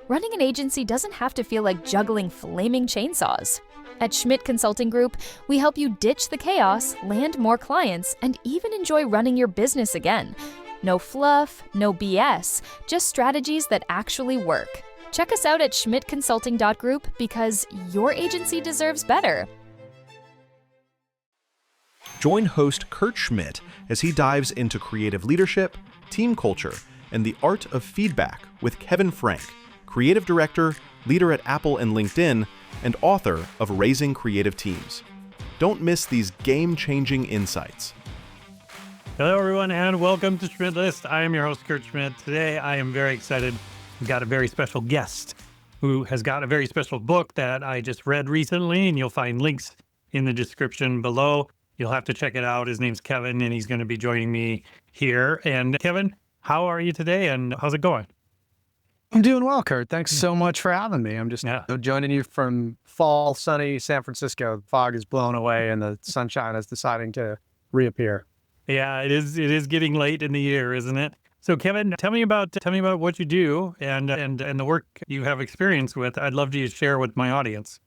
running an agency doesn't have to feel like juggling flaming chainsaws. At Schmidt Consulting Group, we help you ditch the chaos, land more clients, and even enjoy running your business again. No fluff, no BS, just strategies that actually work. Check us out at schmidtconsulting.group because your agency deserves better. Join host Kurt Schmidt as he dives into creative leadership, team culture, and the art of feedback with Kevin Frank, creative director, leader at Apple and LinkedIn, and author of Raising Creative Teams. Don't miss these game-changing insights. Hello, everyone, and welcome to Schmidt List. I am your host, Kurt Schmidt. Today, I am very excited. We've got a very special guest who has got a very special book that I just read recently, and you'll find links in the description below. You'll have to check it out. His name's Kevin, and he's going to be joining me here. And Kevin, how are you today, and how's it going? I'm doing well, Kurt. Thanks so much for having me. I'm just joining you from fall, sunny San Francisco. The fog is blown away, and the sunshine is deciding to reappear. Yeah, it is getting late in the year, isn't it? So, Kevin, tell me about what you do and the work you have experience with. I'd love to share with my audience.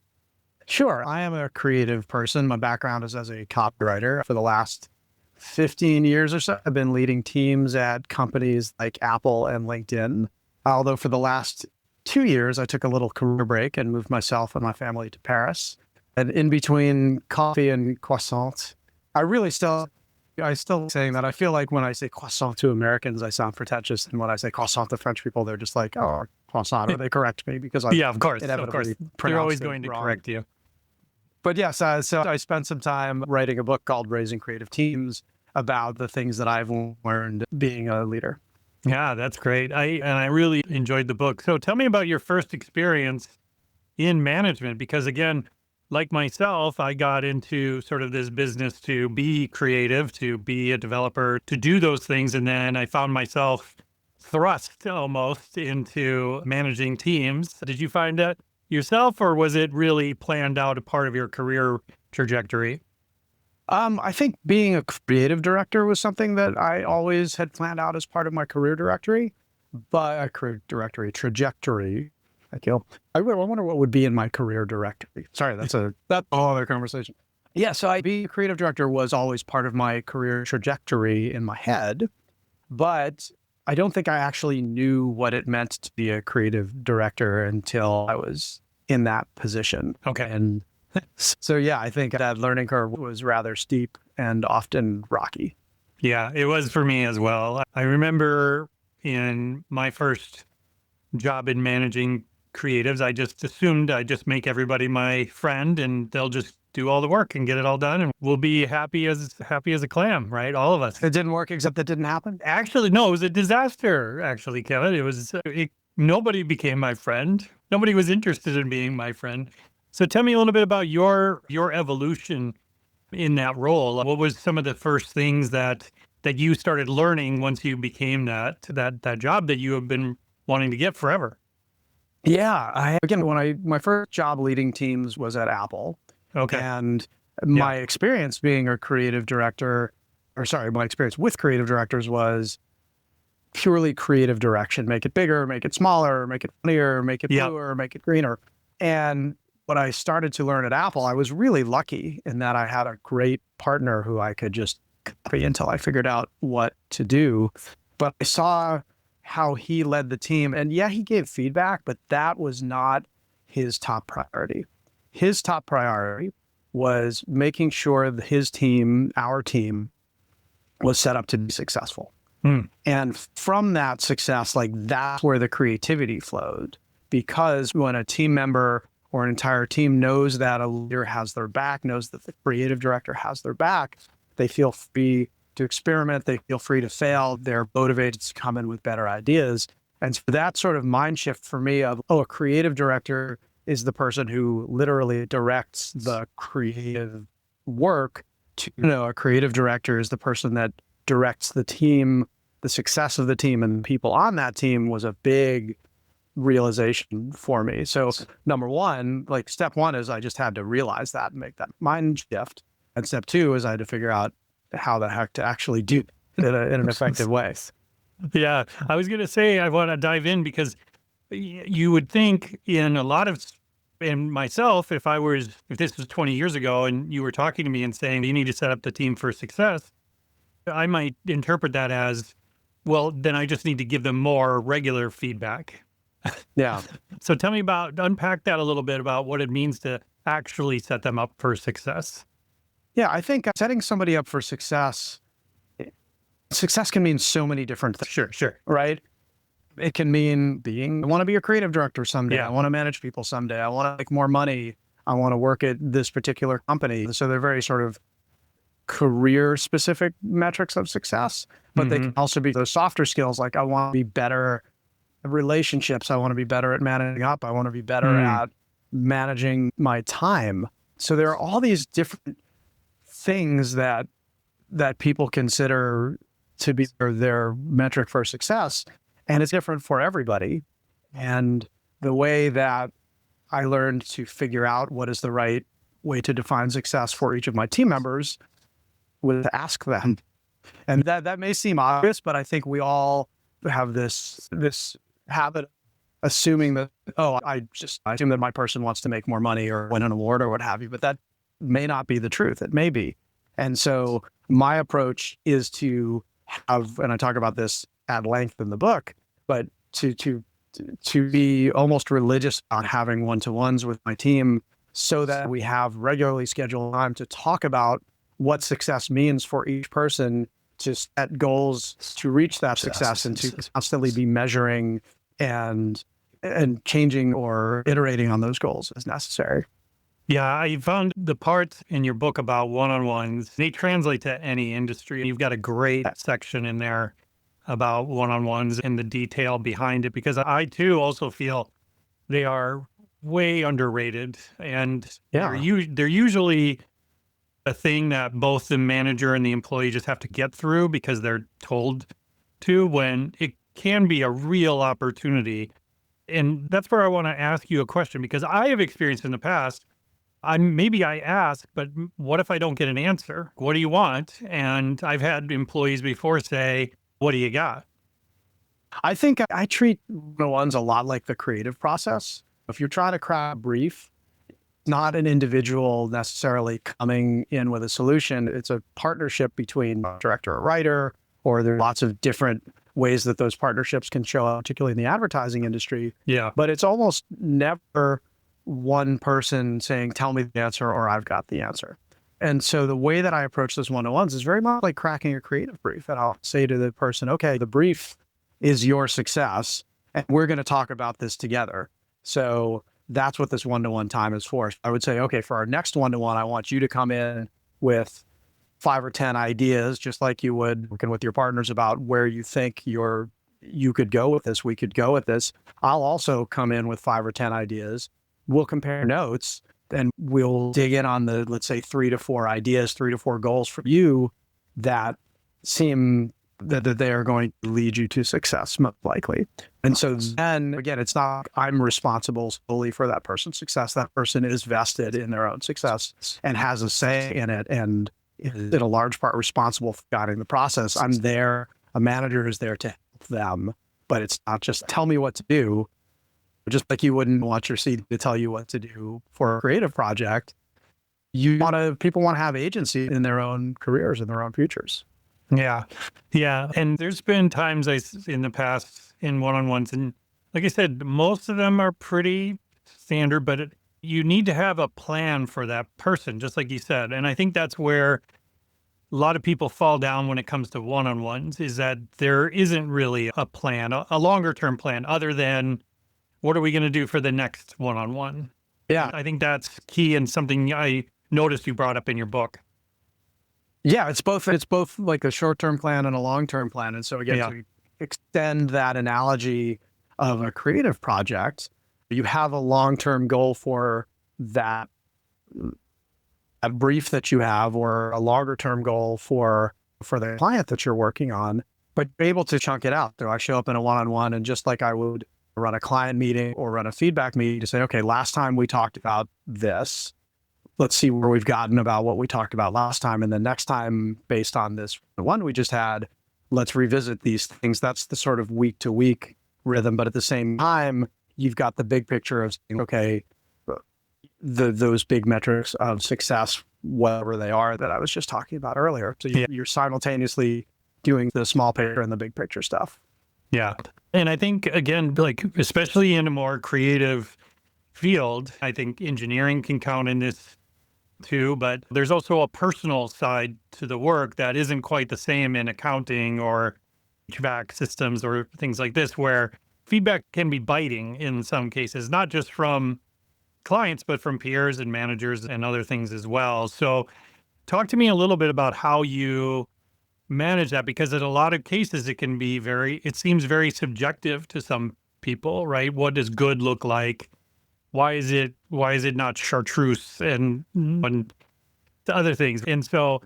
Sure. I am a creative person. My background is as a copywriter. For the last 15 years or so, I've been leading teams at companies like Apple and LinkedIn. Although for the last 2 years, I took a little career break and moved myself and my family to Paris. And in between coffee and croissant, I still saying that I feel like when I say croissant to Americans, I sound pretentious. And when I say croissant to French people, they're just like, oh, croissant. Or they correct me because I of course. They're always going to correct you. But yes, so I spent some time writing a book called Raising Creative Teams about the things that I've learned being a leader. Yeah, that's great. I really enjoyed the book. So tell me about your first experience in management, because again, like myself, I got into sort of this business to be creative, to be a developer, to do those things. And then I found myself thrust almost into managing teams. Did you find that yourself, or was it really planned out a part of your career trajectory? I think being a creative director was something that I always had planned out as part of my career trajectory. Thank you. I wonder what would be in my career directory. Sorry, that's a whole other conversation. Yeah, so being a creative director was always part of my career trajectory in my head, but I don't think I actually knew what it meant to be a creative director until I was in that position. Okay. And so, yeah, I think that learning curve was rather steep and often rocky. Yeah, it was for me as well. I remember in my first job in managing creatives, I just assumed I'd just make everybody my friend and they'll just do all the work and get it all done and we'll be happy as a clam, right? All of us. It didn't work, except that didn't happen? Actually, no, it was a disaster, actually, Kevin. Nobody became my friend. Nobody was interested in being my friend. So tell me a little bit about your evolution in that role. What was some of the first things that you started learning once you became that job that you have been wanting to get forever? Yeah, my first job leading teams was at Apple. Okay. And my experience being a creative director, my experience with creative directors was purely creative direction. Make it bigger, make it smaller, make it funnier, make it bluer, make it greener. And what I started to learn at Apple, I was really lucky in that I had a great partner who I could just copy until I figured out what to do. But I saw how he led the team. And yeah, he gave feedback, but that was not his top priority. His top priority was making sure that his team, our team, was set up to be successful. And from that success, that's where the creativity flowed. Because when a team member or an entire team knows that a leader has their back, knows that the creative director has their back, they feel free to experiment, they feel free to fail, they're motivated to come in with better ideas. And so that sort of mind shift for me of, a creative director is the person who literally directs the creative work, to, a creative director is the person that directs the team, the success of the team and people on that team, was a big realization for me. So number one, step one is I just had to realize that and make that mind shift. And step two is I had to figure out how the heck to actually do it in an effective way. Yeah, I was going to say, I want to dive in because you would think in a lot of, and myself, if this was 20 years ago and you were talking to me and saying you need to set up the team for success, I might interpret that as, well, then I just need to give them more regular feedback. Yeah. So tell me unpack that a little bit about what it means to actually set them up for success. Yeah, I think setting somebody up for success can mean so many different things. Sure. Right? It can mean I want to be a creative director someday. Yeah. I want to manage people someday. I want to make more money. I want to work at this particular company. So they're very sort of career specific metrics of success, but they can also be those softer skills. Like I want to be better at relationships. I want to be better at managing up. I want to be better at managing my time. So there are all these different things that people consider to be their metric for success. And it's different for everybody. And the way that I learned to figure out what is the right way to define success for each of my team members was to ask them. And that may seem obvious, but I think we all have this habit of assuming that, I assume that my person wants to make more money or win an award or what have you, but that may not be the truth. It may be. And so my approach is to have, and I talk about this at length in the book, but to be almost religious on having one-to-ones with my team so that we have regularly scheduled time to talk about what success means for each person, to set goals to reach that success and to constantly be measuring and changing or iterating on those goals as necessary. Yeah, I found the parts in your book about one-on-ones, they translate to any industry. You've got a great section in there about one-on-ones and the detail behind it, because I too also feel they are way underrated, and they're usually a thing that both the manager and the employee just have to get through because they're told to, when it can be a real opportunity. And that's where I want to ask you a question, because I have experienced in the past, I ask, but what if I don't get an answer? What do you want? And I've had employees before say, what do you got? I think I treat one-on-ones a lot like the creative process. If you're trying to craft a brief, not an individual necessarily coming in with a solution. It's a partnership between a director or writer, or there are lots of different ways that those partnerships can show up, particularly in the advertising industry. Yeah. But it's almost never one person saying, tell me the answer, or I've got the answer. And so the way that I approach those one-on-ones is very much like cracking a creative brief. And I'll say to the person, okay, the brief is your success, and we're going to talk about this together. So that's what this one-to-one time is for. I would say, okay, for our next one-to-one, I want you to come in with 5 or 10 ideas, just like you would working with your partners about where you think you could go with this, we could go with this. I'll also come in with 5 or 10 ideas. We'll compare notes, and we'll dig in on the, let's say, 3 to 4 ideas, 3 to 4 goals for you that seem that they are going to lead you to success, most likely. And so then, again, it's not I'm responsible solely for that person's success. That person is vested in their own success and has a say in it, and is in a large part responsible for guiding the process. I'm there. A manager is there to help them, but it's not just tell me what to do. Just like you wouldn't want your seat to tell you what to do for a creative project, people want to have agency in their own careers and their own futures. Yeah. And there's been times in the past in one-on-ones, and like I said, most of them are pretty standard, but you need to have a plan for that person, just like you said. And I think that's where a lot of people fall down when it comes to one-on-ones, is that there isn't really a plan, a longer-term plan, other than what are we going to do for the next one-on-one? Yeah. I think that's key, and something I noticed you brought up in your book. Yeah, it's both like a short-term plan and a long-term plan. And so again, to extend that analogy of a creative project, you have a long-term goal for that a brief that you have, or a longer-term goal for the client that you're working on, but you're able to chunk it out. So I show up in a one-on-one, and just like I would run a client meeting or run a feedback meeting, to say, okay, last time we talked about this, let's see where we've gotten about what we talked about last time. And then next time, based on this one we just had, let's revisit these things. That's the sort of week to week rhythm. But at the same time, you've got the big picture of saying, okay, those big metrics of success, whatever they are, that I was just talking about earlier. So you're simultaneously doing the small picture and the big picture stuff. Yeah. And I think, again, like, especially in a more creative field, I think engineering can count in this too, but there's also a personal side to the work that isn't quite the same in accounting or HVAC systems or things like this, where feedback can be biting in some cases, not just from clients, but from peers and managers and other things as well. So talk to me a little bit about how you manage that, because in a lot of cases it seems very subjective to some people, right? What does good look like? Why is it not chartreuse and the other things? And so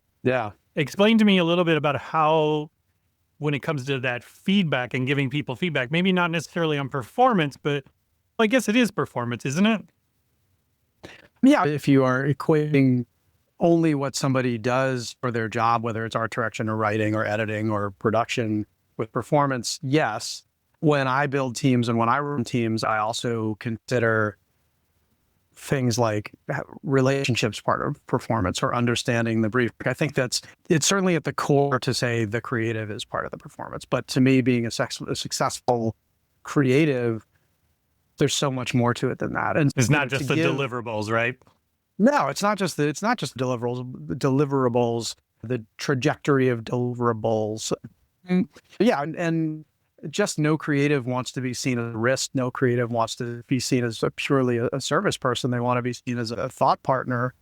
explain to me a little bit about how, when it comes to that feedback and giving people feedback, maybe not necessarily on performance, but I guess it is performance, isn't it? Yeah. If you are equating only what somebody does for their job, whether it's art direction or writing or editing or production, with performance, yes. When I build teams and when I run teams, I also consider things like relationships part of performance or understanding the brief. I think it's certainly at the core to say the creative is part of the performance. But to me, being a successful creative, there's so much more to it than that. And it's not just the deliverables, right? No, it's not just deliverables, the trajectory of deliverables. Yeah. And just no creative wants to be seen as a risk. No creative wants to be seen as purely a service person. They want to be seen as a thought partner.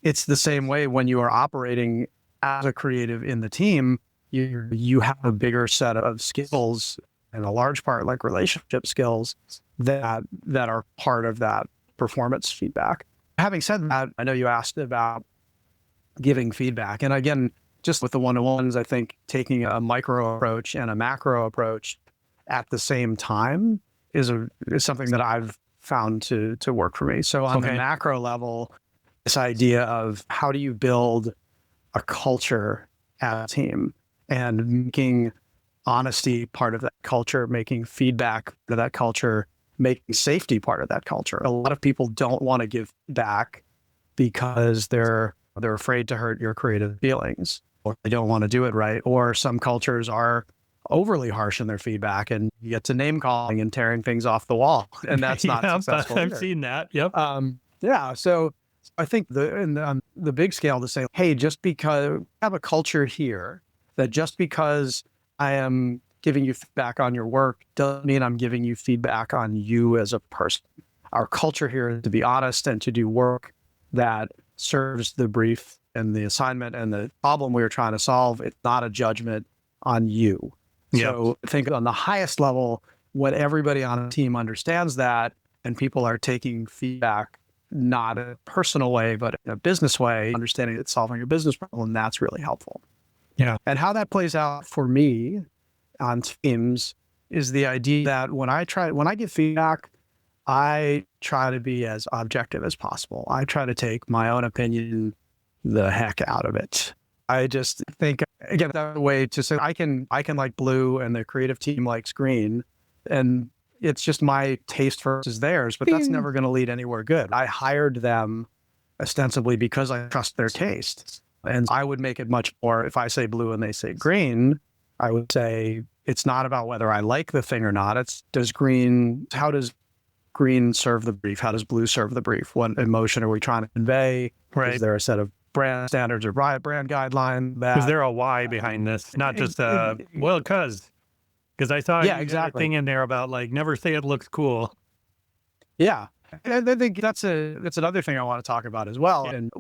It's the same way when you are operating as a creative in the team, you have a bigger set of skills, and a large part like relationship skills that are part of that performance feedback. Having said that, I know you asked about giving feedback. And again, just with the one-to-ones, I think taking a micro approach and a macro approach at the same time is something that I've found to work for me. So on the macro level, this idea of how do you build a culture as a team, and making honesty part of that culture, making feedback part of that culture, making safety part of that culture. A lot of people don't want to give back because they're afraid to hurt your creative feelings, or they don't want to do it right. Or some cultures are overly harsh in their feedback, and you get to name calling and tearing things off the wall, and that's not successful. I've seen that. Yep. So I think on the big scale, to say, hey, just because I have a culture here that just because I am giving you feedback on your work doesn't mean I'm giving you feedback on you as a person. Our culture here is to be honest and to do work that serves the brief and the assignment and the problem we were trying to solve. It's not a judgment on you. Yep. So I think on the highest level, when everybody on a team understands that, and people are taking feedback not in a personal way, but in a business way, understanding it's solving a business problem, that's really helpful. Yeah. And how that plays out for me on teams is the idea that when I give feedback, I try to be as objective as possible. I try to take my own opinion the heck out of it. I just think, again, that's a way to say I can like blue and the creative team likes green, and it's just my taste versus theirs, but that's never going to lead anywhere good. I hired them ostensibly because I trust their taste. And I would make it much more, if I say blue and they say green, I would say it's not about whether I like the thing or not. It's how does green serve the brief? How does blue serve the brief? What emotion are we trying to convey? Right. Is there a set of brand standards or brand guideline? Is there a why behind this? Not just because I saw a thing in there about like never say it looks cool. Yeah, and I think that's another thing I want to talk about as well. And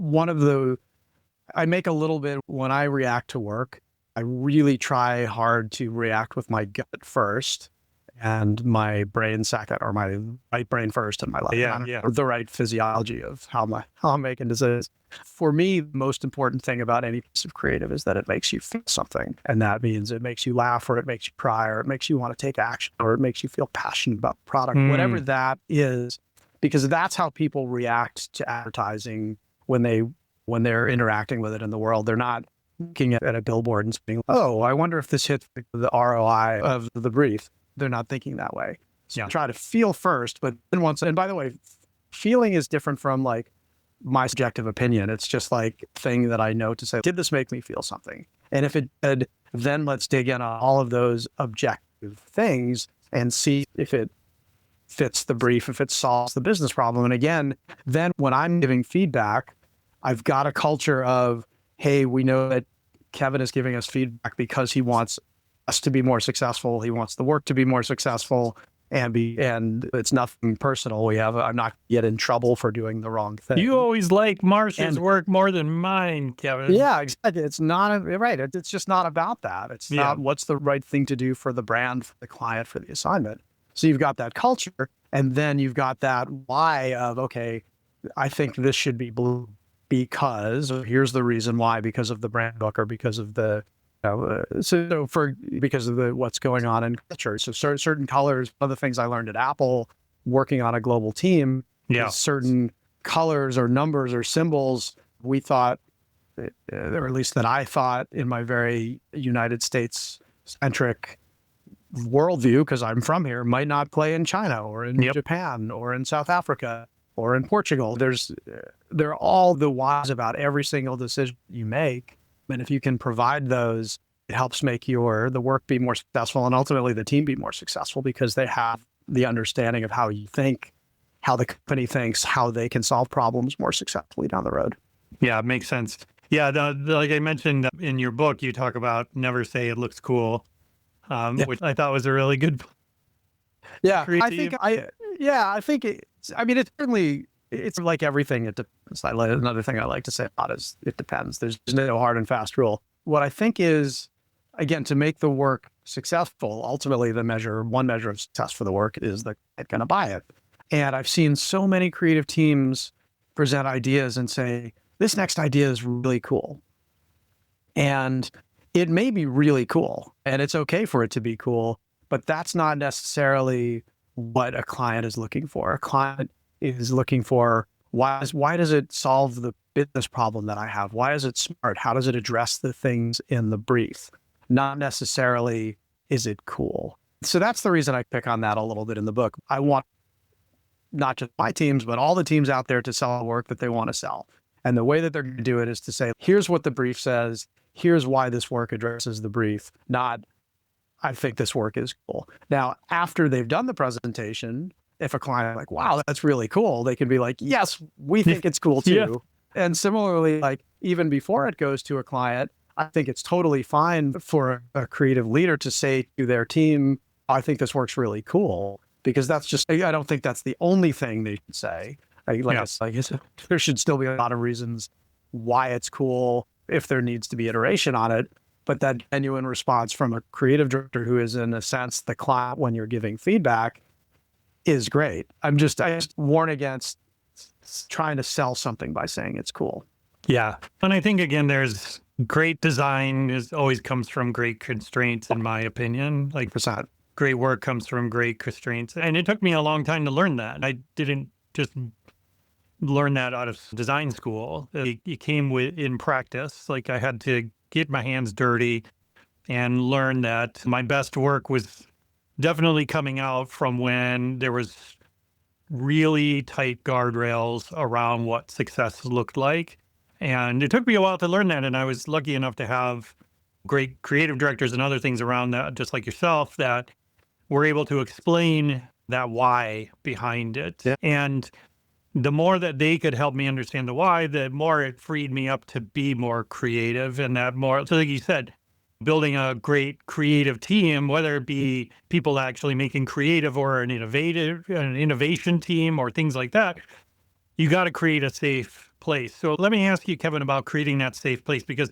I make a little bit when I react to work. I really try hard to react with my gut first and my brain second, or my right brain first and my left. The right physiology of how I'm making decisions. For me, the most important thing about any piece of creative is that it makes you feel something. And that means it makes you laugh, or it makes you cry, or it makes you want to take action, or it makes you feel passionate about the product, whatever that is, because that's how people react to advertising when they're interacting with it in the world. They're not looking at a billboard and saying, oh, I wonder if this hits the ROI of the brief. They're not thinking that way. So Yeah. try to feel first, but then and by the way, feeling is different from like my subjective opinion. It's just like thing that I know to say, did this make me feel something? And if it did, then let's dig in on all of those objective things and see if it fits the brief, if it solves the business problem. And again, then when I'm giving feedback, I've got a culture of, hey, we know that Kevin is giving us feedback because he wants us to be more successful. He wants the work to be more successful and it's nothing personal. I'm not get in trouble for doing the wrong thing. You always like Marcia's work more than mine, Kevin. Yeah, exactly. It's not right. It's just not about that. It's not what's the right thing to do for the brand, for the client, for the assignment. So you've got that culture, and then you've got that why of, okay, I think this should be blue because here's the reason why, because of the brand book or because of the because of what's going on in culture. So certain colors. One of the things I learned at Apple, working on a global team, is certain colors or numbers or symbols we thought, or at least that I thought in my very United States centric worldview, because I'm from here, might not play in China or in Japan or in South Africa or in Portugal. They're all the whys about every single decision you make. And if you can provide those, it helps make the work be more successful and ultimately the team be more successful because they have the understanding of how you think, how the company thinks, how they can solve problems more successfully down the road. Yeah, it makes sense. Yeah, like I mentioned in your book, you talk about never say it looks cool, which I thought was a really good. Yeah, I think it's certainly, it's like everything. It depends. Another thing I like to say a lot is it depends. There's no hard and fast rule. What I think is, again, to make the work successful, ultimately one measure of success for the work is the client going to buy it. And I've seen so many creative teams present ideas and say, this next idea is really cool. And it may be really cool and it's okay for it to be cool, but that's not necessarily what a client is looking for. A client is looking for, why does it solve the business problem that I have? Why is it smart? How does it address the things in the brief? Not necessarily, is it cool? So that's the reason I pick on that a little bit in the book. I want not just my teams, but all the teams out there to sell the work that they want to sell. And the way that they're going to do it is to say, here's what the brief says. Here's why this work addresses the brief, not, I think this work is cool. Now, after they've done the presentation, if a client is like, wow, that's really cool, they can be like, yes, we think it's cool too. Yeah. And similarly, like even before it goes to a client, I think it's totally fine for a creative leader to say to their team, I think this work's really cool, because I don't think that's the only thing they should say. There should still be a lot of reasons why it's cool if there needs to be iteration on it. But that genuine response from a creative director who is, in a sense, the client when you're giving feedback is great. I just warn against trying to sell something by saying it's cool. Yeah. And I think, again, there's great design always comes from great constraints, in my opinion. Like, great work comes from great constraints. And it took me a long time to learn that. I didn't just learn that out of design school. It came in practice. Like, I had to get my hands dirty and learn that my best work was definitely coming out from when there was really tight guardrails around what success looked like. And it took me a while to learn that. And I was lucky enough to have great creative directors and other things around that, just like yourself, that were able to explain that why behind it. Yeah. And the more that they could help me understand the why, the more it freed me up to be more creative, and that more, so like you said, building a great creative team, whether it be people actually making creative or an innovation team or things like that, you got to create a safe place. So let me ask you, Kevin, about creating that safe place, because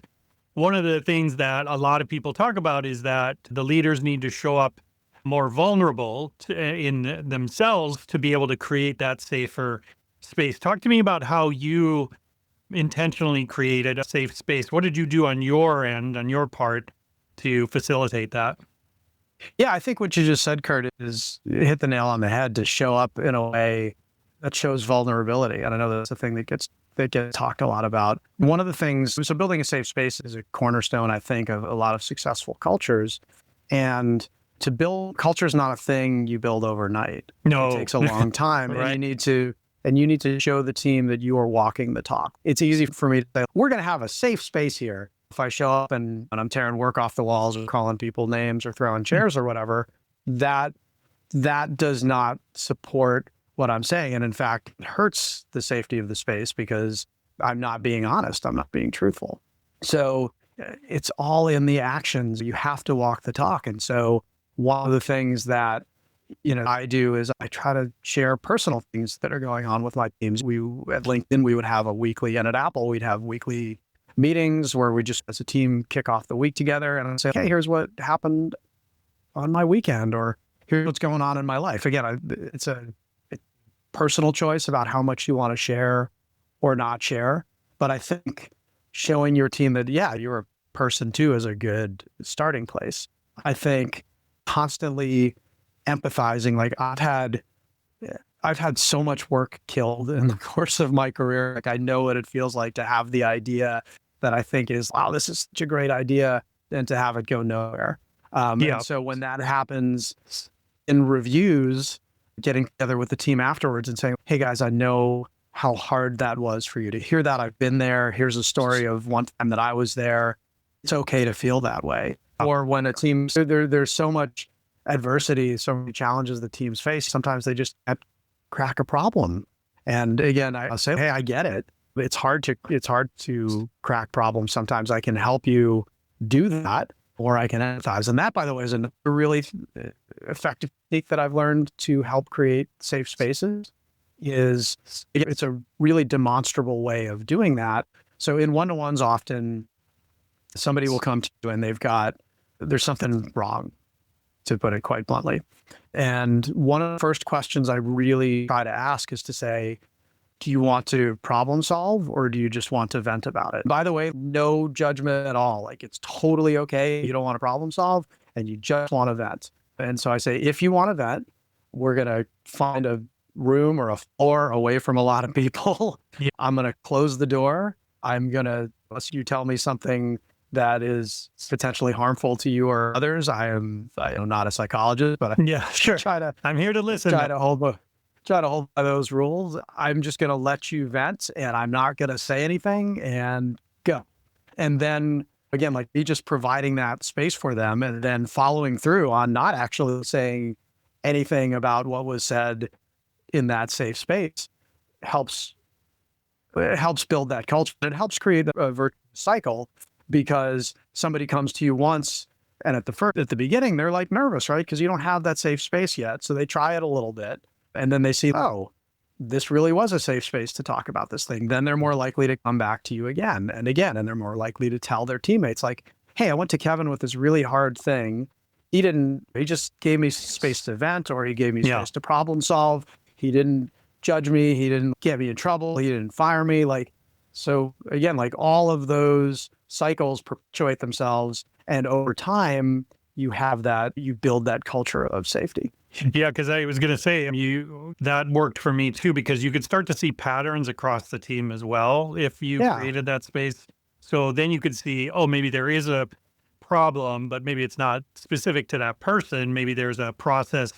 one of the things that a lot of people talk about is that the leaders need to show up more vulnerable in themselves to be able to create that safer space. Talk to me about how you intentionally created a safe space. What did you do on your end, on your part, to facilitate that? Yeah, I think what you just said, Kurt, is hit the nail on the head, to show up in a way that shows vulnerability. And I know that's a thing that gets talked a lot about. One of the things, so building a safe space is a cornerstone, I think, of a lot of successful cultures. And to build culture is not a thing you build overnight. No. It takes a long time. Right. And you need to show the team that you are walking the talk. It's easy for me to say, we're going to have a safe space here. If I show up and I'm tearing work off the walls or calling people names or throwing chairs or whatever, that does not support what I'm saying. And in fact, it hurts the safety of the space because I'm not being honest. I'm not being truthful. So it's all in the actions. You have to walk the talk. And so one of the things that I do is I try to share personal things that are going on with my teams. We at LinkedIn, we would have a weekly, and at Apple, we'd have weekly meetings where we just, as a team, kick off the week together and say, hey, here's what happened on my weekend, or here's what's going on in my life. Again, it's a personal choice about how much you want to share or not share. But I think showing your team that, yeah, you're a person too is a good starting place. I think constantly empathizing, like I've had so much work killed in the course of my career. Like I know what it feels like to have the idea that I think is, wow, this is such a great idea, and to have it go nowhere. And so when that happens in reviews, getting together with the team afterwards and saying, hey guys, I know how hard that was for you to hear that. I've been there. Here's a story of one time that I was there. It's okay to feel that way. Or when a team, there's so much adversity, so many challenges the teams face. Sometimes they just can't crack a problem. And again, I'll say, hey, I get it. It's hard to crack problems. Sometimes I can help you do that, or I can empathize. And that, by the way, is a really effective technique that I've learned to help create safe spaces. It's a really demonstrable way of doing that. So in one-to-ones, often somebody will come to you and there's something wrong, to put it quite bluntly. And one of the first questions I really try to ask is to say, do you want to problem solve, or do you just want to vent about it? By the way, no judgment at all. Like, it's totally okay. You don't want to problem solve and you just want to vent. And so I say, if you want to vent, we're going to find a room or a floor away from a lot of people. Yeah. I'm going to close the door. Unless you tell me something that is potentially harmful to you or others. I'm not a psychologist, but sure. I'm here to listen. Try to hold by those rules. I'm just going to let you vent, and I'm not going to say anything, and go. And then again, like me just providing that space for them, and then following through on not actually saying anything about what was said in that safe space helps build that culture. It helps create a virtuous cycle, because somebody comes to you once, and at the beginning, they're like nervous, right? Because you don't have that safe space yet. So they try it a little bit, and then they see, oh, this really was a safe space to talk about this thing. Then they're more likely to come back to you again and again, and they're more likely to tell their teammates, like, hey, I went to Kevin with this really hard thing. He just gave me space to vent, or he gave me space to problem solve. He didn't judge me. He didn't get me in trouble. He didn't fire me. So again, like, all of those cycles perpetuate themselves. And over time, you build that culture of safety. Yeah, because I was going to say, that worked for me too, because you could start to see patterns across the team as well if you created that space. So then you could see, oh, maybe there is a problem, but maybe it's not specific to that person. Maybe there's a process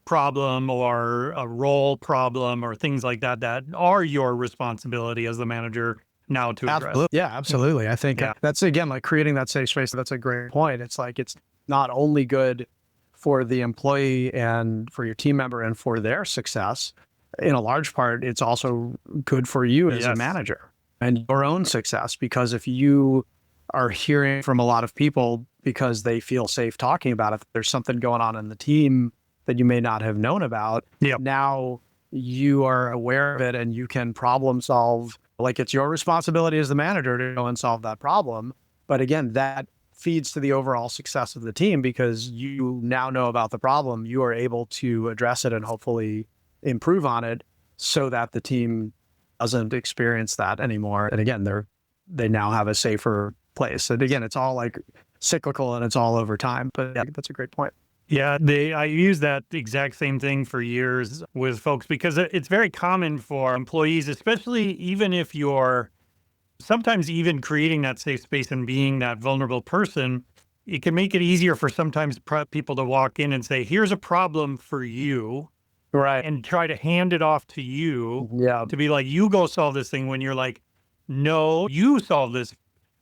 problem or a role problem or things like that are your responsibility as the manager now to address. Absolutely. Yeah, absolutely. I think that's, again, like creating that safe space. That's a great point. It's like, it's not only good for the employee and for your team member and for their success. In a large part, it's also good for you as a manager and your own success, because if you are hearing from a lot of people because they feel safe talking about it, there's something going on in the team that you may not have known about. Now you are aware of it and you can problem solve. Like, it's your responsibility as the manager to go and solve that problem. But again, that feeds to the overall success of the team, because you now know about the problem. You are able to address it and hopefully improve on it so that the team doesn't experience that anymore. And again, they now have a safer place. And again, it's all like cyclical and it's all over time. But yeah, that's a great point. Yeah, I use that exact same thing for years with folks, because it's very common for employees, especially even if you're sometimes even creating that safe space and being that vulnerable person, it can make it easier for sometimes people to walk in and say, here's a problem for you, Right. and try to hand it off to you Yeah. to be like, you go solve this thing, when you're like, no, you solve this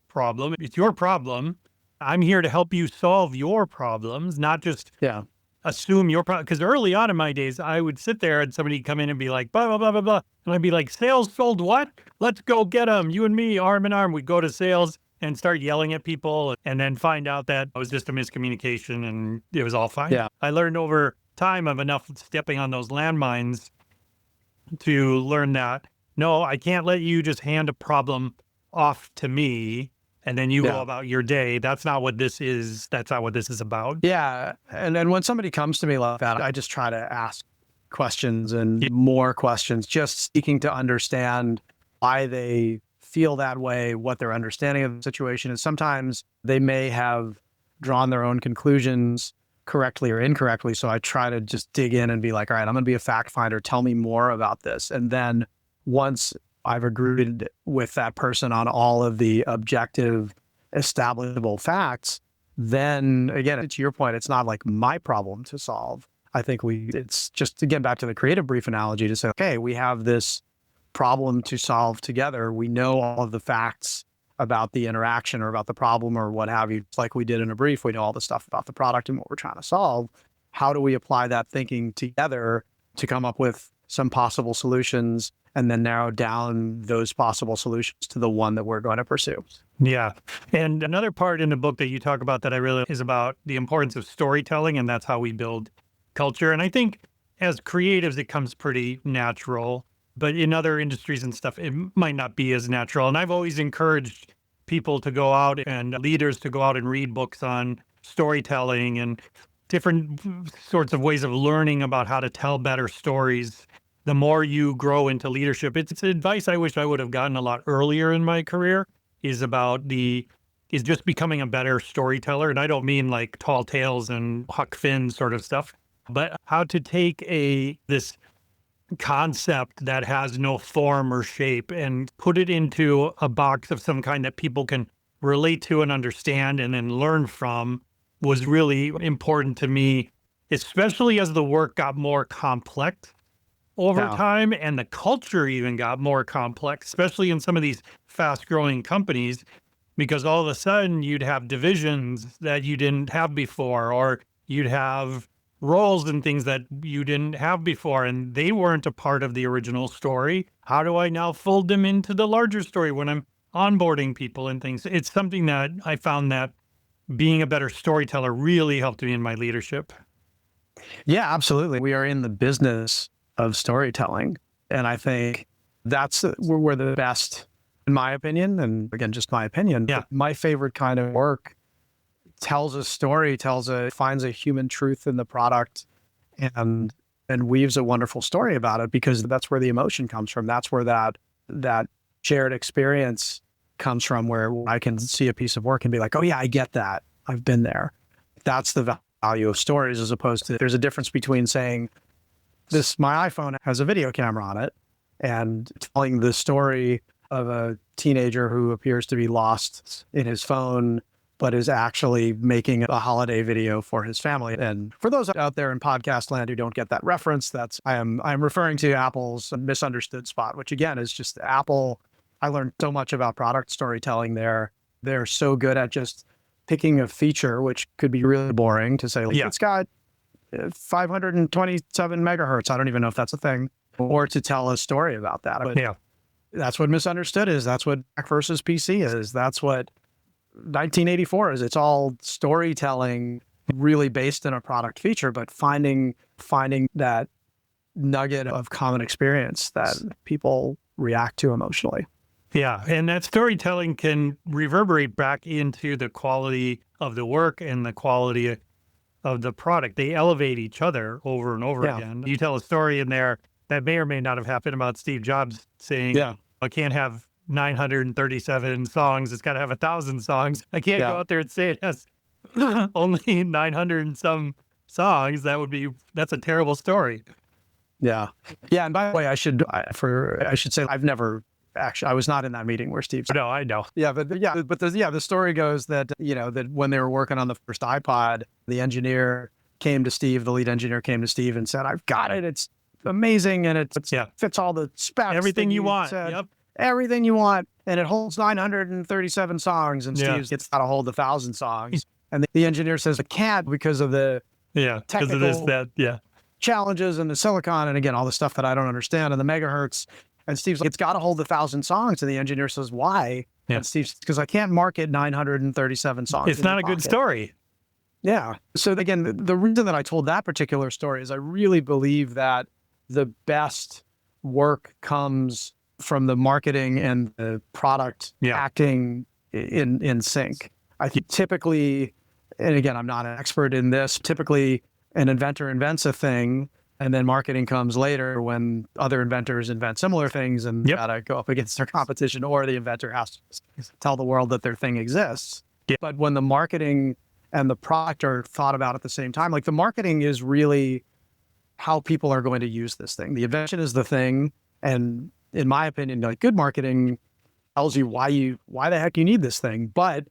problem. It's your problem. I'm here to help you solve your problems, not just Yeah. assume your problem. Because early on in my days, I would sit there and somebody come in and be like, blah, blah, blah, blah, blah. And I'd be like, sales sold what? Let's go get them. You and me, arm in arm. We'd go to sales and start yelling at people and then find out that it was just a miscommunication and it was all fine. Yeah. I learned over time of enough stepping on those landmines to learn that, no, I can't let you just hand a problem off to me and then you go about your day. That's not what this is. That's not what this is about. Yeah. And then when somebody comes to me like that, I just try to ask questions and more questions, just seeking to understand why they feel that way, what their understanding of the situation is. Sometimes they may have drawn their own conclusions correctly or incorrectly. So I try to just dig in and be like, all right, I'm going to be a fact finder. Tell me more about this. And then once I've agreed with that person on all of the objective, establishable facts, then again, to your point, it's not like my problem to solve. I think it's just to get back to the creative brief analogy to say, okay, we have this problem to solve together. We know all of the facts about the interaction or about the problem or what have you. It's like we did in a brief. We know all the stuff about the product and what we're trying to solve. How do we apply that thinking together to come up with some possible solutions and then narrow down those possible solutions to the one that we're going to pursue? Yeah. And another part in the book that you talk about that I really is about the importance of storytelling, and that's how we build culture. And I think as creatives, it comes pretty natural, but in other industries and stuff, it might not be as natural. And I've always encouraged people to go out and leaders to go out and read books on storytelling and different sorts of ways of learning about how to tell better stories. The more you grow into leadership, it's advice I wish I would have gotten a lot earlier in my career, is just becoming a better storyteller. And I don't mean like tall tales and Huck Finn sort of stuff, but how to take this concept that has no form or shape and put it into a box of some kind that people can relate to and understand and then learn from was really important to me, especially as the work got more complex over time and the culture even got more complex, especially in some of these fast growing companies, because all of a sudden you'd have divisions that you didn't have before, or you'd have roles and things that you didn't have before, and they weren't a part of the original story. How do I now fold them into the larger story when I'm onboarding people and things? It's something that I found that being a better storyteller really helped me in my leadership. Yeah, absolutely. We are in the business of storytelling. And I think that's where we're the best, in my opinion. And again, just my opinion. Yeah. My favorite kind of work tells a story, finds a human truth in the product and weaves a wonderful story about it, because that's where the emotion comes from. That's where that shared experience comes from, where I can see a piece of work and be like, oh yeah, I get that. I've been there. That's the value of stories, as opposed to, there's a difference between saying, my iPhone has a video camera on it, and telling the story of a teenager who appears to be lost in his phone, but is actually making a holiday video for his family. And for those out there in podcast land who don't get that reference, I'm referring to Apple's misunderstood spot, which again is just Apple. I learned so much about product storytelling there. They're so good at just picking a feature, which could be really boring to say, like, it's got 527 megahertz. I don't even know if that's a thing, or to tell a story about that. But that's what misunderstood is. That's what Mac versus PC is. That's what 1984 is. It's all storytelling, really based in a product feature, but finding that nugget of common experience that people react to emotionally. Yeah. And that storytelling can reverberate back into the quality of the work and the quality of the product. They elevate each other over and over again. You tell a story in there that may or may not have happened about Steve Jobs saying, I can't have 937 songs. It's got to have 1,000 songs. I can't go out there and say it has only 900 and some songs. That's a terrible story. Yeah. Yeah. And by the way, I should say I've never actually, I was not in that meeting where Steve said, No, I know. the story goes that, that when they were working on the first iPod, the lead engineer came to Steve and said, I've got it. It's amazing. And it fits all the specs. Everything you want. Said. Yep. Everything you want. And it holds 937 songs. And Yeah. Steve's gets got to hold 1,000 songs. And the engineer says, it can't because of the because of this, that, challenges and the silicon. And again, all the stuff that I don't understand and the megahertz. And Steve's like, it's got to hold 1,000 songs. And the engineer says, why? Yeah. And Steve says, because I can't market 937 songs. It's not a good story. Yeah. So again, the reason that I told that particular story is I really believe that the best work comes from the marketing and the product acting in sync. I think typically, and again, I'm not an expert in this, typically an inventor invents a thing and then marketing comes later when other inventors invent similar things and got to go up against their competition, or the inventor has to tell the world that their thing exists. Yeah. But when the marketing and the product are thought about at the same time, like the marketing is really how people are going to use this thing. The invention is the thing. And in my opinion, like good marketing tells you why the heck you need this thing. But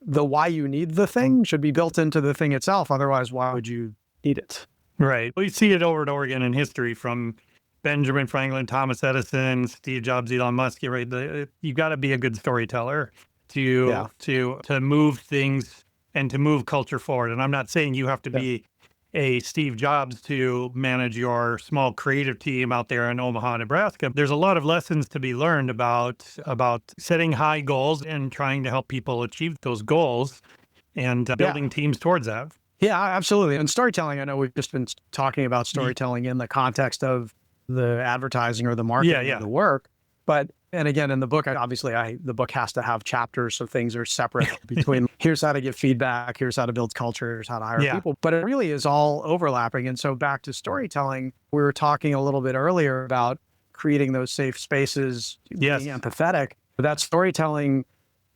the why you need the thing should be built into the thing itself. Otherwise, why would you need it? Right. We see it over and over again in history, from Benjamin Franklin, Thomas Edison, Steve Jobs, Elon Musk. You got to be a good storyteller to move things and to move culture forward. And I'm not saying you have to be a Steve Jobs to manage your small creative team out there in Omaha, Nebraska. There's a lot of lessons to be learned about setting high goals and trying to help people achieve those goals and building teams towards that. Yeah, absolutely. And storytelling, I know we've just been talking about storytelling in the context of the advertising or the marketing of the work. But, and again, in the book, the book has to have chapters, so things are separate between here's how to give feedback, here's how to build culture, here's how to hire people. But it really is all overlapping. And so back to storytelling, we were talking a little bit earlier about creating those safe spaces, being empathetic. That storytelling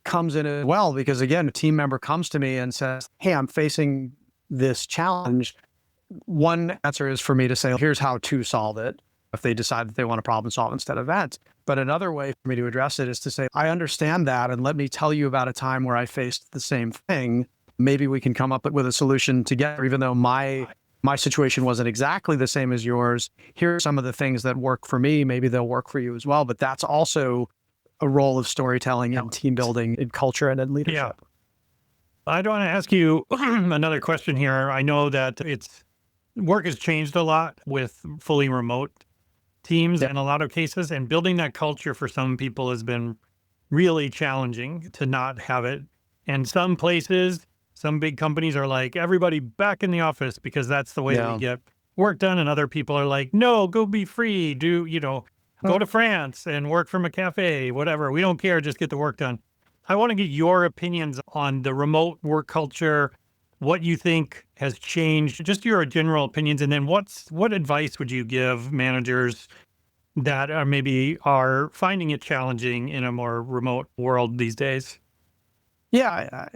comes in as well, because again, a team member comes to me and says, hey, I'm facing this challenge. One answer is for me to say, here's how to solve it, if they decide that they want to problem solve instead of vent. But another way for me to address it is to say, I understand that, and let me tell you about a time where I faced the same thing. Maybe we can come up with a solution together, even though my situation wasn't exactly the same as yours. Here are some of the things that work for me. Maybe they'll work for you as well. But that's also a role of storytelling and team building in culture and in leadership. Yeah. I want to ask you another question here. I know that work has changed a lot with fully remote teams in a lot of cases, and building that culture for some people has been really challenging to not have it. And some places, some big companies are like, everybody back in the office because that's the way we get work done. And other people are like, no, go be free, go to France and work from a cafe, whatever. We don't care, just get the work done. I want to get your opinions on the remote work culture, what you think has changed, just your general opinions. And then what advice would you give managers that are finding it challenging in a more remote world these days? I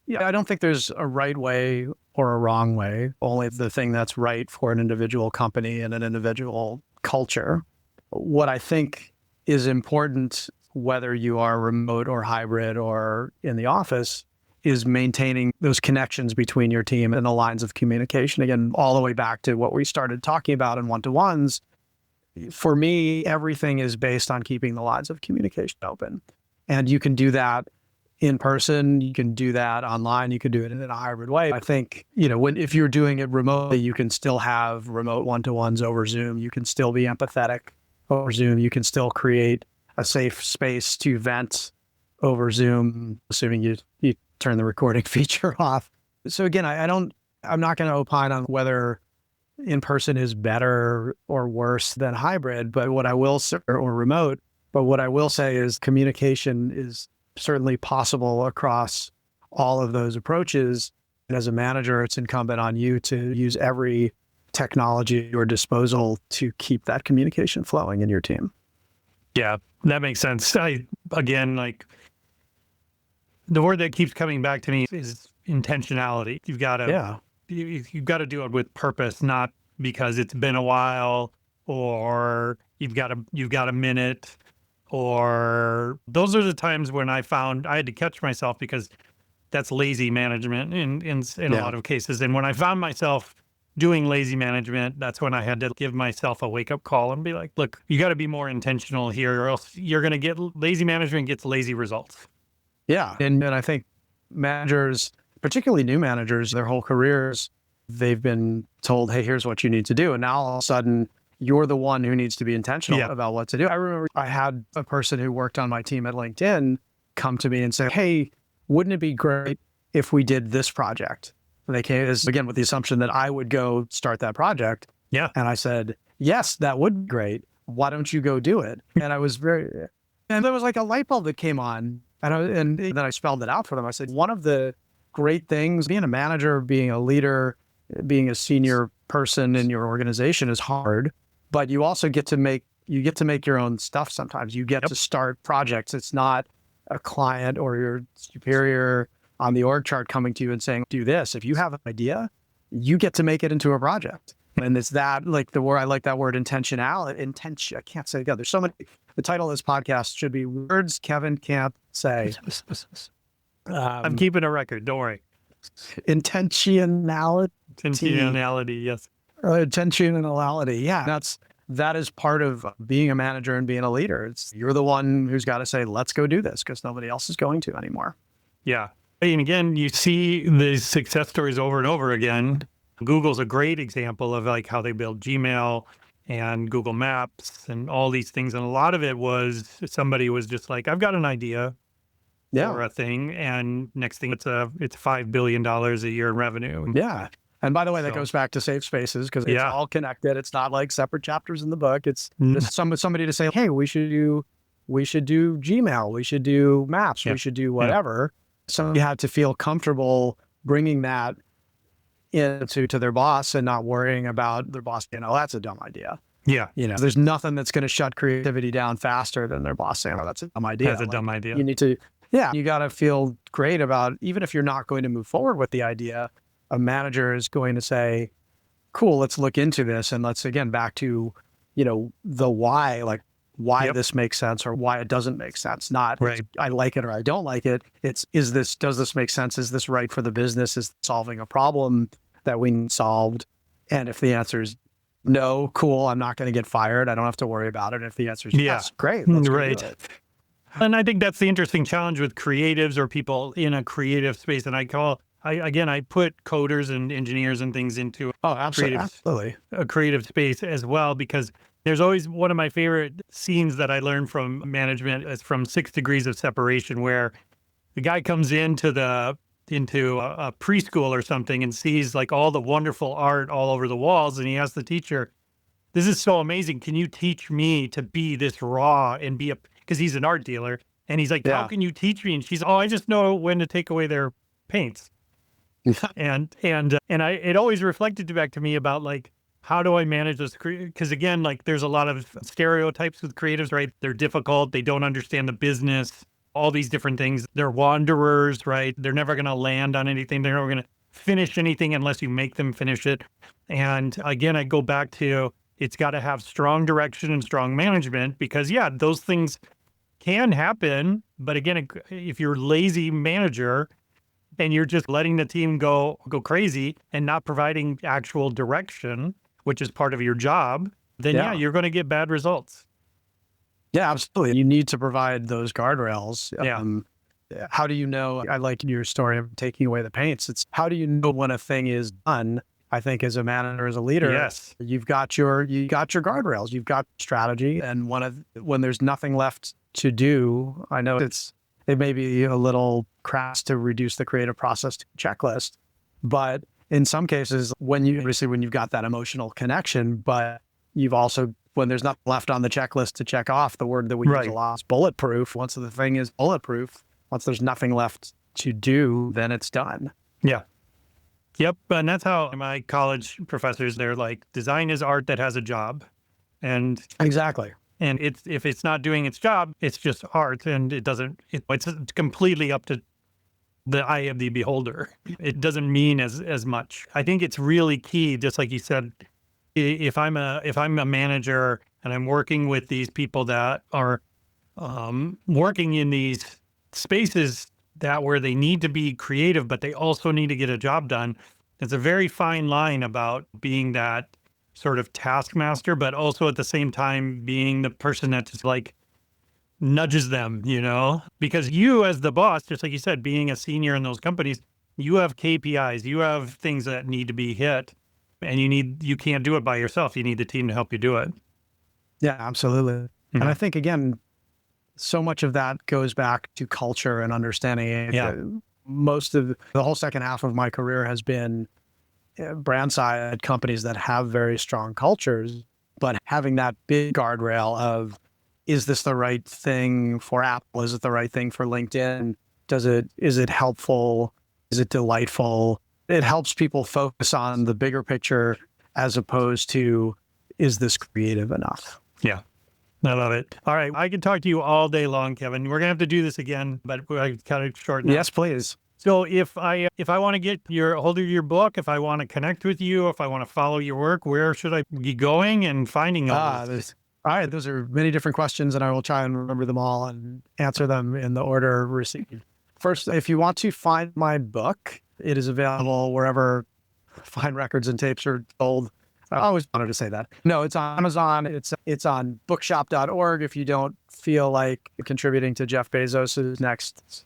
don't think there's a right way or a wrong way, only the thing that's right for an individual company and an individual culture. What I think is important, whether you are remote or hybrid or in the office, is maintaining those connections between your team and the lines of communication. Again, all the way back to what we started talking about in one-to-ones. For me, everything is based on keeping the lines of communication open. And you can do that in person, you can do that online, you can do it in a hybrid way. I think, if you're doing it remotely, you can still have remote one-to-ones over Zoom. You can still be empathetic over Zoom. You can still create a safe space to vent over Zoom, assuming you turn the recording feature off. So again, I'm not going to opine on whether in-person is better or worse than hybrid, but what I will say, or remote, but what I will say is communication is certainly possible across all of those approaches. And as a manager, it's incumbent on you to use every technology at your disposal to keep that communication flowing in your team. Yeah, that makes sense. The word that keeps coming back to me is intentionality. You've got to do it with purpose, not because it's been a while or you've got a minute or those are the times when I found I had to catch myself because that's lazy management in a lot of cases. And when I found myself doing lazy management, that's when I had to give myself a wake up call and be like, look, you got to be more intentional here or else you're going to get lazy management gets lazy results. Yeah. And I think managers, particularly new managers, their whole careers, they've been told, hey, here's what you need to do. And now all of a sudden, you're the one who needs to be intentional about what to do. I remember I had a person who worked on my team at LinkedIn come to me and say, hey, wouldn't it be great if we did this project? And they came, again, with the assumption that I would go start that project. Yeah. And I said, yes, that would be great. Why don't you go do it? And I was and there was like a light bulb that came on. And then I spelled it out for them. I said, one of the great things, being a manager, being a leader, being a senior person in your organization is hard, but you also get to make your own stuff sometimes. You get to start projects. It's not a client or your superior on the org chart coming to you and saying, do this. If you have an idea, you get to make it into a project. And it's that, like the word, I like that word intentionality, I can't say it again. There's so many, the title of this podcast should be words Kevin can't say. I'm keeping a record, don't worry. Intentionality. Intentionality, yes. Intentionality. Yeah. That is part of being a manager and being a leader. You're the one who's got to say, let's go do this because nobody else is going to anymore. Yeah. And again, you see these success stories over and over again. Google's a great example of like how they build Gmail and Google Maps and all these things. And a lot of it was somebody was just like, I've got an idea for a thing. And next thing it's $5 billion a year in revenue. Yeah. And by the way, that goes back to safe spaces because it's all connected. It's not like separate chapters in the book. It's somebody to say, hey, we should do Gmail. We should do Maps. We should do whatever. Somebody had to feel comfortable bringing that into their boss and not worrying about their boss, that's a dumb idea. Yeah. There's nothing that's going to shut creativity down faster than their boss saying, that's a dumb idea. That's a dumb idea. You need to, you got to feel great about, even if you're not going to move forward with the idea, a manager is going to say, cool, let's look into this. And let's, again, back to, the why, like why this makes sense or why it doesn't make sense. Not I like it or I don't like it. It's, does this make sense? Is this right for the business? Is solving a problem that we need solved? And if the answer is no, cool, I'm not going to get fired. I don't have to worry about it. And if the answer is yes, great. Let's go do it. And I think that's the interesting challenge with creatives or people in a creative space. And I put coders and engineers and things into a creative space as well, because there's always one of my favorite scenes that I learned from management is from 6 Degrees of Separation, where the guy comes into a preschool or something and sees like all the wonderful art all over the walls. And he asks the teacher, this is so amazing. Can you teach me to be this raw and because he's an art dealer. And he's like, how can you teach me? And she's, I just know when to take away their paints. and it always reflected back to me about like, how do I manage this? Because again, like there's a lot of stereotypes with creatives, right? They're difficult. They don't understand the business, all these different things. They're wanderers, right? They're never going to land on anything. They're never going to finish anything unless you make them finish it. And again, I go back to, it's got to have strong direction and strong management because those things can happen. But again, if you're a lazy manager, and you're just letting the team go crazy and not providing actual direction, which is part of your job, then you're going to get bad results. Yeah, absolutely. You need to provide those guardrails. How do you know? I like your story of taking away the paints. It's how do you know when a thing is done? I think as a manager, as a leader, you've got your guardrails, you've got strategy, and when there's nothing left to do, I know it may be a little crass to reduce the creative process to a checklist, but in some cases, when you've got that emotional connection, but you've also, when there's nothing left on the checklist to check off, the word that we use a lot is bulletproof. Once the thing is bulletproof, once there's nothing left to do, then it's done. Yeah. Yep. And that's how my college professors, they're like, design is art that has a job. And exactly. And if it's not doing its job, it's just art, and it's completely up to the eye of the beholder. It doesn't mean as much. I think it's really key, just like you said, if I'm a manager and I'm working with these people that are working in these spaces that where they need to be creative, but they also need to get a job done. It's a very fine line about being that sort of taskmaster, but also at the same time being the person that just like nudges them, because you as the boss, just like you said, being a senior in those companies, you have KPIs, you have things that need to be hit, and you can't do it by yourself. You need the team to help you do it. Yeah, absolutely. And I think, again, so much of that goes back to culture and understanding it. Yeah. Most of the whole second half of my career has been brand side companies that have very strong cultures, but having that big guardrail of, is this the right thing for Apple? Is it the right thing for LinkedIn? Is it helpful? Is it delightful? It helps people focus on the bigger picture as opposed to, is this creative enough? Yeah. I love it. All right. I can talk to you all day long, Kevin. We're going to have to do this again, but I cut it short now. Yes, please. So if I want to get hold of your book, if I want to connect with you, if I want to follow your work, where should I be going and finding all this? All right. Those are many different questions, and I will try and remember them all and answer them in the order received. First, if you want to find my book, it is available wherever fine records and tapes are sold. I always wanted to say that. No, it's on Amazon. It's on bookshop.org. If you don't feel like contributing to Jeff Bezos' next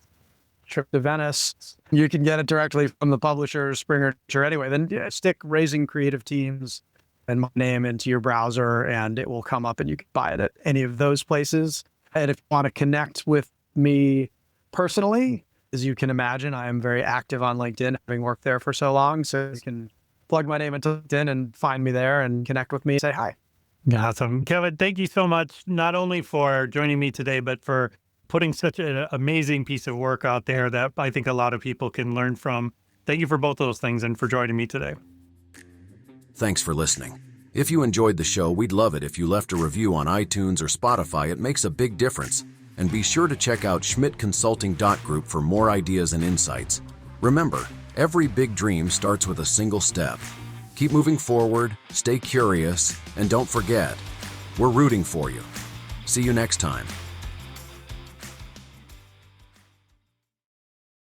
trip to Venice, you can get it directly from the publisher, Springer. Anyway, then stick Raising Creative Teams and my name into your browser, and it will come up, and you can buy it at any of those places. And if you want to connect with me personally, as you can imagine, I am very active on LinkedIn, having worked there for so long. So you can plug my name into LinkedIn and find me there and connect with me, say hi. Awesome. Kevin, thank you so much, not only for joining me today, but for putting such an amazing piece of work out there that I think a lot of people can learn from. Thank you for both those things and for joining me today. Thanks for listening. If you enjoyed the show, we'd love it if you left a review on iTunes or Spotify. It makes a big difference. And be sure to check out schmidtconsulting.group for more ideas and insights. Remember, every big dream starts with a single step. Keep moving forward, stay curious, and don't forget, we're rooting for you. See you next time.